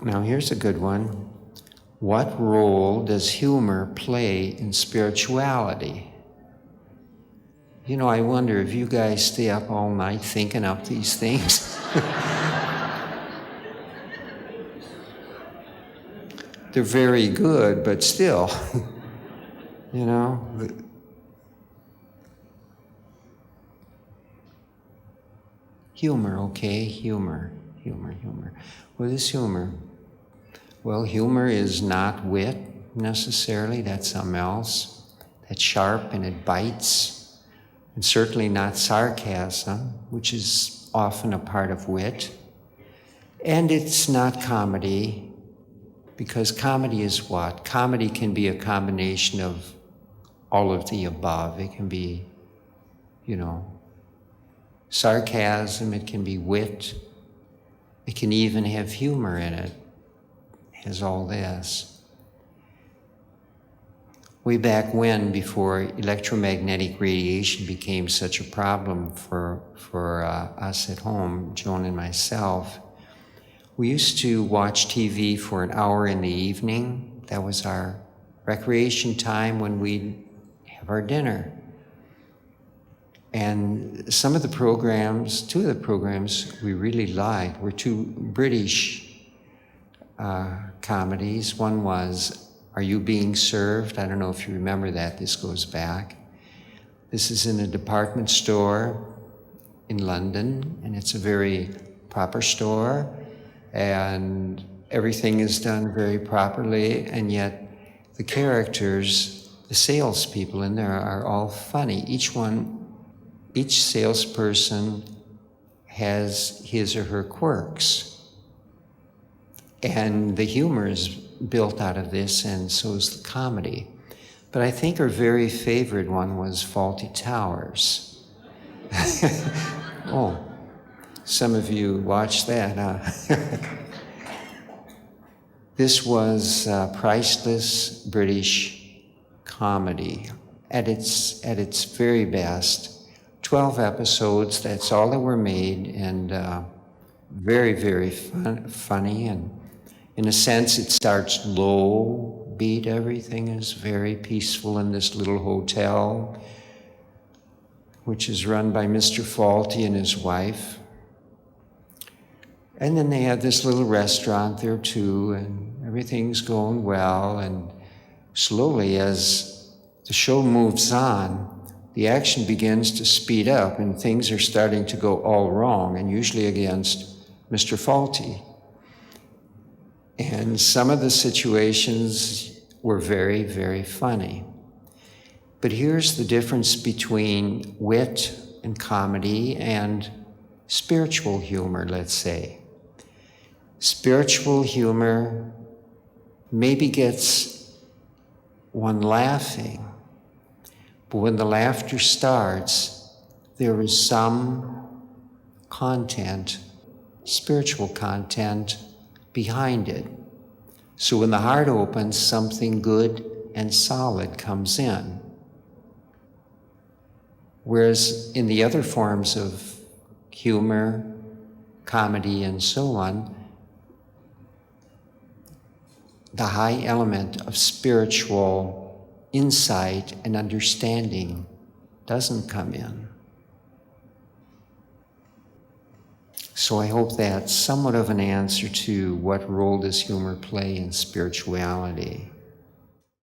Now here's a good one. What role does humor play in spirituality? You know, I wonder if you guys stay up all night thinking up these things. They're very good, but still, you know. Humor, okay, humor. What is humor? Well, humor is not wit necessarily, that's something else. That's sharp and it bites. And certainly not sarcasm, which is often a part of wit. And it's not comedy, because comedy is what? Comedy can be a combination of all of the above. It can be, you know, sarcasm, it can be wit, it can even have humor in it. It has all this. Way back when, before electromagnetic radiation became such a problem for us at home, Joan and myself, we used to watch TV for an hour in the evening. That was our recreation time when we'd have our dinner. And some of the programs, two of the programs we really liked were two British comedies. One was Are You Being Served? I don't know if you remember that. This goes back. This is in a department store in London, and it's a very proper store, and everything is done very properly, and yet the characters, the salespeople in there are all funny. Each salesperson has his or her quirks. And the humor is built out of this, and so is the comedy. But I think our very favorite one was Fawlty Towers. Oh, some of you watched that, huh? This was priceless British comedy at its very best. 12 episodes, that's all that were made, and very, very funny. And in a sense, it starts low beat. Everything is very peaceful in this little hotel, which is run by Mr. Fawlty and his wife. And then they have this little restaurant there too, and everything's going well. And slowly, as the show moves on, the action begins to speed up, and things are starting to go all wrong, and usually against Mr. Fawlty. And some of the situations were very, very funny. But here's the difference between wit and comedy and spiritual humor, let's say. Spiritual humor maybe gets one laughing, but when the laughter starts, there is some content, spiritual content, behind it. So when the heart opens, something good and solid comes in. Whereas in the other forms of humor, comedy, and so on, the high element of spiritual insight and understanding doesn't come in. So I hope that's somewhat of an answer to what role does humor play in spirituality.